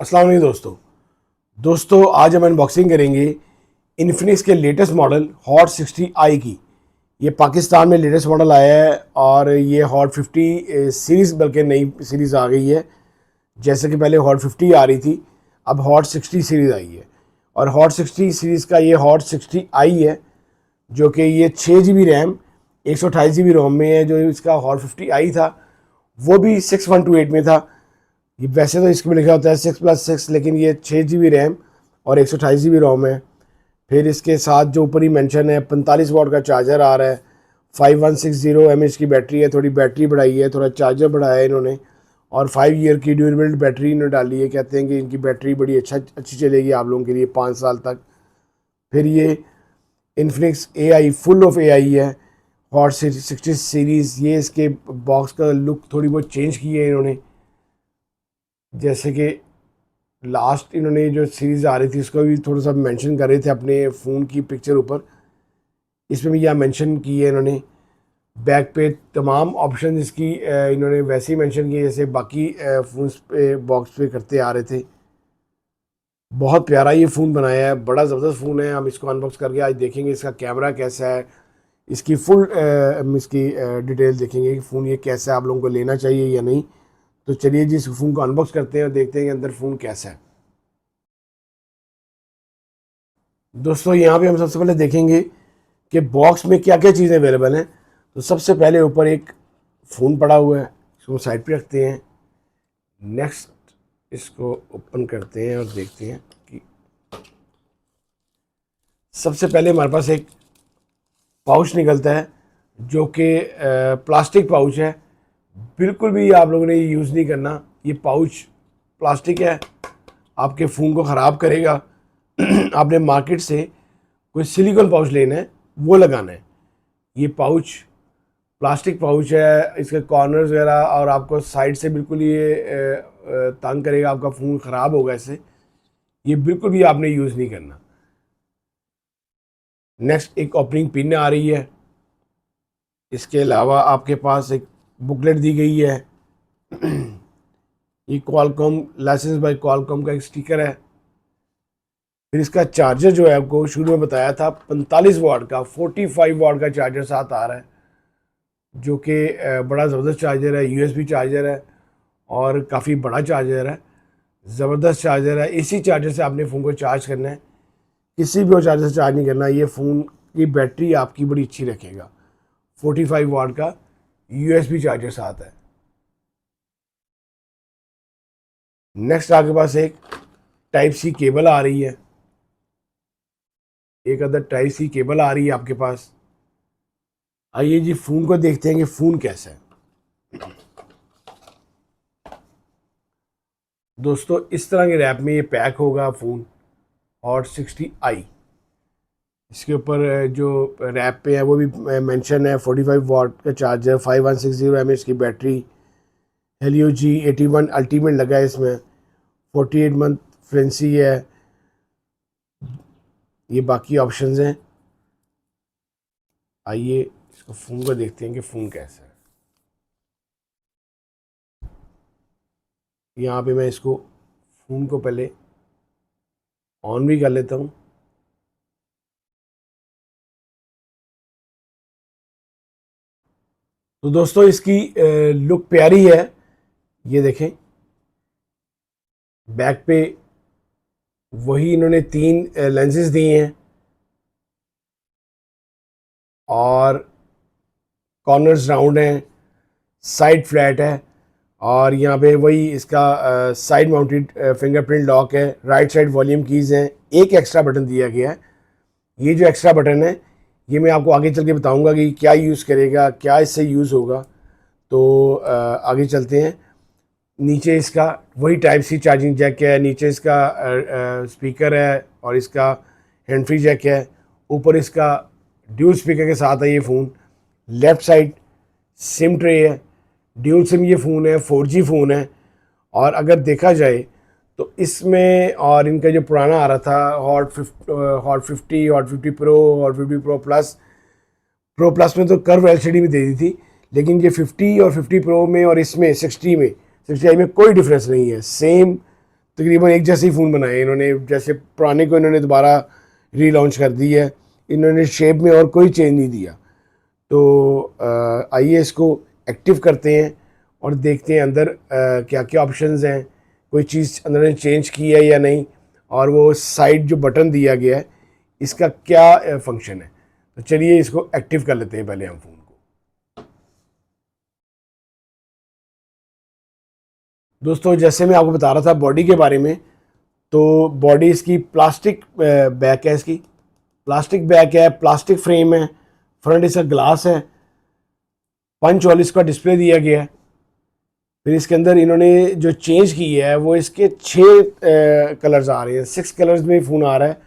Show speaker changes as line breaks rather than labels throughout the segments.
अस्सलाम वालेकुम दोस्तों आज हम अनबॉक्सिंग करेंगे इन्फिनिक्स के लेटेस्ट मॉडल हॉट 60i की। ये पाकिस्तान में लेटेस्ट मॉडल आया है और ये हॉट 50 सीरीज़ बल्कि नई सीरीज़ आ गई है। जैसे कि पहले हॉट 50 आ रही थी, अब हॉट 60 सीरीज़ आई है और हॉट 60 सीरीज़ का ये हॉट 60i है, जो कि ये 6 GB रैम 128 GB रोम में है। जो इसका हॉट 50i था वो भी 6128 में था। ये वैसे तो इसमें लिखा होता है 6+6, लेकिन ये 6 GB रैम और 128 GB रोम है। फिर इसके साथ जो ऊपर ही मेंशन है 45 वाट का चार्जर आ रहा है, 5160 mAh की बैटरी है। थोड़ी बैटरी बढ़ाई है, थोड़ा चार्जर बढ़ाया है इन्होंने और 5 ईयर की ड्यूरेबल बैटरी इन्होंने डाली है। कहते हैं कि इनकी बैटरी बड़ी अच्छी चलेगी आप लोगों के लिए 5 साल तक। फिर ये Infinix AI full of AI है हॉट 60 सीरीज़। ये इसके बॉक्स का लुक थोड़ी बहुत चेंज की है इन्होंने। जैसे कि लास्ट इन्होंने जो सीरीज़ आ रही थी उसको भी थोड़ा सा मेंशन कर रहे थे अपने फ़ोन की पिक्चर ऊपर, इसमें भी यह मेंशन की है इन्होंने। बैक पे तमाम ऑप्शन इसकी इन्होंने वैसे ही मेंशन किए जैसे बाकी फ़ोन्स पे बॉक्स पे करते आ रहे थे। बहुत प्यारा ये फ़ोन बनाया है, बड़ा ज़बरदस्त फ़ोन है। हम इसको अनबॉक्स करके आज देखेंगे इसका कैमरा कैसा है, इसकी फुल इसकी डिटेल देखेंगे कि फ़ोन ये कैसा है, आप लोगों को लेना चाहिए या नहीं। तो चलिए जी इस फ़ोन को अनबॉक्स करते हैं और देखते हैं कि अंदर फ़ोन कैसा है। दोस्तों यहाँ पे हम सबसे पहले देखेंगे कि बॉक्स में क्या क्या चीज़ें अवेलेबल हैं। तो सबसे पहले ऊपर एक फ़ोन पड़ा हुआ है, इसको साइड पे रखते हैं। नेक्स्ट इसको ओपन करते हैं और देखते हैं कि सबसे पहले हमारे पास एक पाउच निकलता है जो कि प्लास्टिक पाउच है। बिल्कुल भी आप लोगों ने यूज़ नहीं करना, ये पाउच प्लास्टिक है, आपके फ़ोन को ख़राब करेगा। आपने मार्केट से कोई सिलिकॉन पाउच लेना है, वो लगाना है। ये पाउच प्लास्टिक पाउच है, इसके कॉर्नर्स वगैरह और आपको साइड से बिल्कुल ये तंग करेगा, आपका फ़ोन ख़राब होगा इससे। ये बिल्कुल भी आपने यूज़ नहीं करना। नेक्स्ट एक ओपनिंग पिन आ रही है। इसके अलावा आपके पास एक बुकलेट दी गई है। ये क्वालकॉम लाइसेंस बाय क्वालकॉम का एक स्टिकर है। फिर इसका चार्जर जो है आपको शुरू में बताया था 45 वाट का 45 वाट का चार्जर साथ आ रहा है, जो कि बड़ा ज़बरदस्त चार्जर है। USB चार्जर है और काफ़ी बड़ा चार्जर है, ज़बरदस्त चार्जर है। इसी चार्जर से आपने फ़ोन को चार्ज करना है, किसी भी और चार्जर से चार्ज नहीं करना। ये फ़ोन की बैटरी आपकी बड़ी अच्छी रखेगा। 45 वाट का USB चार्जर साथ है। नेक्स्ट आपके पास एक Type-C केबल आ रही है, एक अदर Type-C केबल आ रही है आपके पास। आइए जी फ़ोन को देखते हैं कि फ़ोन कैसा है। दोस्तों इस तरह के रैप में ये पैक होगा फ़ोन हॉट 60i। इसके ऊपर जो रैप पे है वो भी मेंशन है 45 वाट का चार्जर, 5160 mAh की बैटरी, Helio G81 अल्टीमेट लगा है इसमें, 48 मंथ फ्रेंसी है। ये बाकी ऑप्शंस हैं। आइए इसको फ़ोन को देखते हैं कि फ़ोन कैसा है। यहाँ पे मैं इसको फ़ोन को पहले ऑन भी कर लेता हूँ। तो दोस्तों इसकी लुक प्यारी है। ये देखें बैक पे वही इन्होंने 3 लेंसेज दिए हैं और कॉर्नर्स राउंड हैं, साइड फ्लैट है और यहाँ पे वही इसका साइड माउंटेड फिंगरप्रिंट लॉक है। राइट साइड वॉल्यूम कीज़ हैं। एक एक्स्ट्रा बटन दिया गया है। ये जो एक्स्ट्रा बटन है ये मैं आपको आगे चल के बताऊँगा कि क्या यूज़ करेगा, क्या इससे यूज़ होगा। तो आगे चलते हैं। नीचे इसका वही Type-C चार्जिंग जैक है, नीचे इसका स्पीकर है और इसका हैंड फ्री जैक है। ऊपर इसका ड्यूल स्पीकर के साथ है ये phone. Left side SIM tray है, ड्यूल सिम ये फ़ोन है, 4G फ़ोन है। और अगर देखा जाए तो इसमें और इनका जो पुराना आ रहा था हॉट 50, हॉट 50 प्रो और 50 प्रो प्लस में तो कर्व LCD भी दे दी थी, लेकिन ये 50 और 50 प्रो में और इसमें 60 में 60i में कोई डिफरेंस नहीं है। सेम तकरीबन एक जैसे ही फ़ोन बनाए इन्होंने, जैसे पुराने को इन्होंने दोबारा रीलॉन्च कर दी है, इन्होंने शेप में और कोई चेंज नहीं दिया। तो आइए इसको एक्टिव करते हैं और देखते हैं अंदर क्या क्या ऑप्शंस हैं, कोई चीज़ अंदर ने चेंज की है या नहीं, और वो साइड जो बटन दिया गया है इसका क्या फंक्शन है। तो चलिए इसको एक्टिव कर लेते हैं पहले हम फ़ोन को। दोस्तों जैसे मैं आपको बता रहा था बॉडी के बारे में, तो बॉडी इसकी प्लास्टिक बैक है, इसकी प्लास्टिक बैक है, प्लास्टिक फ्रेम है, फ्रंट इसका ग्लास है, पंच वाली इसका डिस्प्ले दिया गया है। फिर इसके अंदर इन्होंने जो चेंज की है वो इसके 6 कलर्स आ रहे हैं, 6 कलर्स में फ़ोन आ रहा है।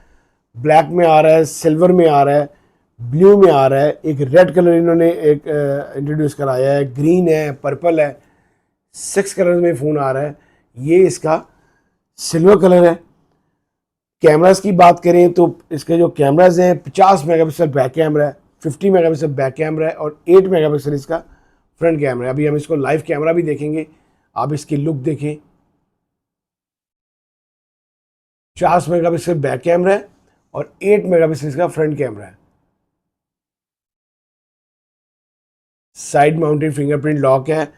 ब्लैक में आ रहा है, सिल्वर में आ रहा है, ब्लू में आ रहा है, एक रेड कलर इन्होंने एक इंट्रोड्यूस कराया है, ग्रीन है, पर्पल है, 6 कलर में फ़ोन आ रहा है। ये इसका सिल्वर कलर है। कैमरास की बात करें तो इसके जो कैमराज हैं 50 मेगापिक्सल बैक कैमरा है, 50 मेगापिक्सल बैक कैमरा है और 8 मेगापिक्सल इसका फ्रंट कैमरा है। अभी हम इसको लाइव कैमरा भी देखेंगे, आप इसकी लुक देखें। 50 मेगापिक्सल बैक कैमरा है और 8 मेगापिक्सल इसका फ्रंट कैमरा है। साइड माउंटेड फिंगरप्रिंट लॉक है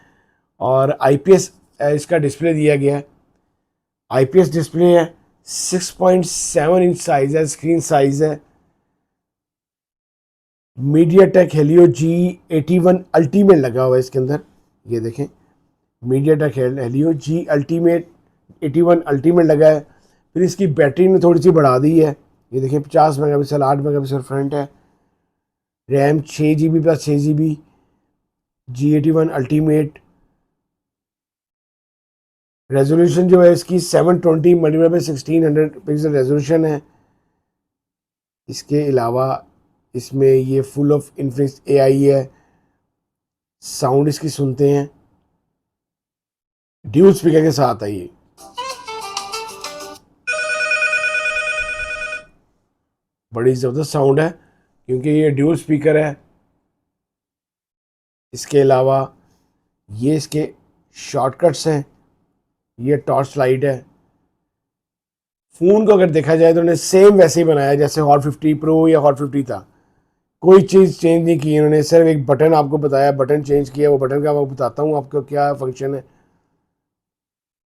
और आईपीएस इसका डिस्प्ले दिया गया है। आईपीएस डिस्प्ले है, 6.7 इंच साइज है, स्क्रीन साइज है। मीडियाटेक हेलियो G81 अल्टीमेट लगा हुआ है इसके अंदर, ये देखें MediaTek Helio G ultimate 81 ultimate लगा है। फिर इसकी बैटरी ने थोड़ी सी बढ़ा दी है, ये देखें 50 मेगापिक्सल 8 मेगापिक्सल फ्रंट है। RAM 6 GB plus 6 GB G81 ultimate. Resolution जो है इसकी 720 मल्टीप्लाई बाई 1600 पिक्सल रेजोल्यूशन है। इसके अलावा इसमें ये फुल ऑफ इन्फिनिक्स AI है। साउंड इसकी सुनते हैं, ड्यूल स्पीकर के साथ है ये। बड़ी ज़बरदस्त साउंड है क्योंकि ये ड्यूल स्पीकर है। इसके अलावा ये इसके शॉर्टकट्स हैं, ये टॉर्च लाइट है। फ़ोन को अगर देखा जाए तो उन्होंने सेम वैसे ही बनाया जैसे हॉट 50 प्रो या हॉट 50 था, कोई चीज़ चेंज नहीं की इन्होंने, सिर्फ एक बटन आपको बताया, बटन चेंज किया। वो बटन का मैं बताता हूँ आपको क्या फंक्शन है।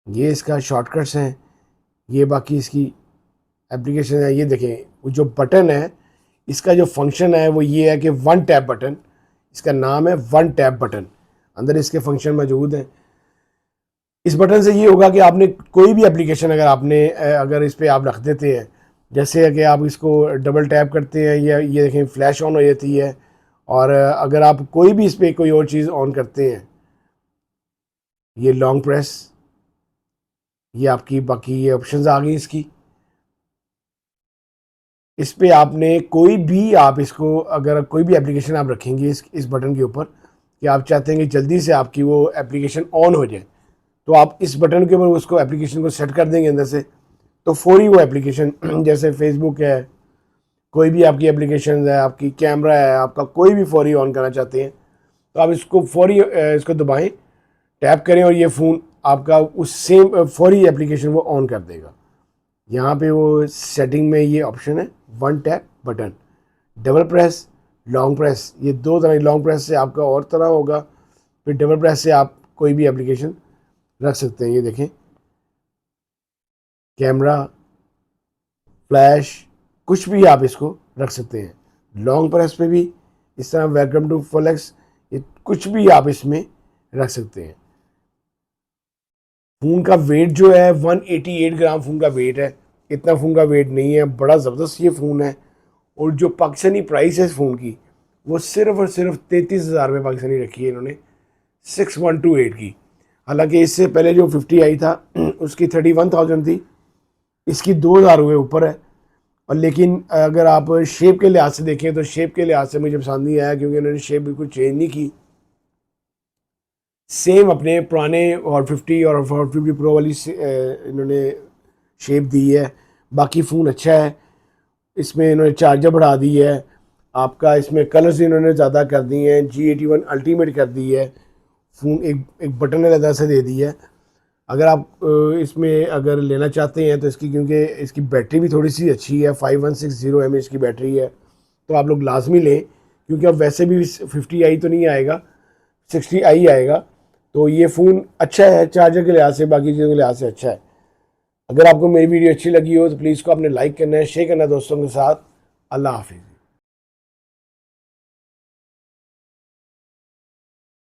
ये इसका शॉर्टकट्स हैं, ये बाकी इसकी एप्लीकेशन है। ये देखें वो जो बटन है इसका जो फंक्शन है वो ये है कि वन टैप बटन, इसका नाम है वन टैप बटन। अंदर इसके फंक्शन मौजूद हैं। इस बटन से ये होगा कि आपने कोई भी एप्लीकेशन अगर इस पर आप रख देते हैं, जैसे कि आप इसको डबल टैप करते हैं या ये देखें फ्लैश ऑन हो जाती है, और अगर आप कोई भी इस पर कोई और चीज़ ऑन करते हैं, ये लॉन्ग प्रेस, ये आपकी बाकी ये ऑप्शंस आ गई इसकी। इस पे आपने कोई भी आप इसको अगर कोई भी एप्लीकेशन आप रखेंगे इस बटन के ऊपर कि आप चाहते हैं कि जल्दी से आपकी वो एप्लीकेशन ऑन हो जाए, तो आप इस बटन के ऊपर उसको एप्लीकेशन को सेट कर देंगे अंदर से, तो फौरी वो एप्लीकेशन जैसे फेसबुक है, कोई भी आपकी एप्लीकेशन है, आपकी कैमरा है, आपका कोई भी फौरी ऑन करना चाहते हैं तो आप इसको फौरी इसको दबाएं, टैप करें और ये फ़ोन आपका उस सेम फौरी एप्लीकेशन वो ऑन कर देगा। यहाँ पे वो सेटिंग में ये ऑप्शन है one tap button, double press, long press, ये दो तरह। लॉन्ग प्रेस से आपका और तरह होगा, फिर डबल प्रेस से आप कोई भी एप्लीकेशन रख सकते हैं। ये देखें कैमरा, फ्लैश, कुछ भी आप इसको रख सकते हैं। लॉन्ग प्रेस पे भी इस तरह वेलकम टू फ्लेक्स, ये कुछ भी आप इसमें रख सकते हैं। फ़ोन का वेट जो है 188 ग्राम फ़ोन का वेट है, इतना फ़ोन का वेट नहीं है, बड़ा ज़बरदस्त ये फ़ोन है। और जो पाकिस्तानी प्राइस है इस फ़ोन की वो सिर्फ और सिर्फ 33,000 में पाकिस्तानी रखी है इन्होंने, 6128 की। हालांकि इससे पहले जो 50 आई था उसकी 31,000 थी, इसकी 2,000 हुए ऊपर है। और लेकिन अगर आप शेप के लिहाज से देखें तो शेप के लिहाज से मुझे पसंद नहीं आया, क्योंकि उन्होंने शेप बिल्कुल चेंज नहीं की, सेम अपने पुराने हॉट 50 और हॉट 50 प्रो वाली इन्होंने शेप दी है। बाकी फ़ोन अच्छा है, इसमें इन्होंने चार्जर बढ़ा दी है, आपका इसमें कलर्स इन्होंने ज़्यादा कर दिए हैं, G81 अल्टीमेट कर दी है, फ़ोन एक बटन अलग से दे दी है। अगर आप इसमें अगर लेना चाहते हैं तो इसकी, क्योंकि इसकी बैटरी भी थोड़ी सी अच्छी है, 5160 mAh की बैटरी है, तो आप लोग लाजमी लें, क्योंकि अब वैसे भी 50i तो नहीं आएगा, 60i आएगा। तो ये फ़ोन अच्छा है चार्जर के लिहाज से, बाकी चीज़ों के लिहाज से अच्छा है। अगर आपको मेरी वीडियो अच्छी लगी हो तो प्लीज़ को आपने लाइक करना है, शेयर करना है दोस्तों के साथ। अल्लाह हाफिज़।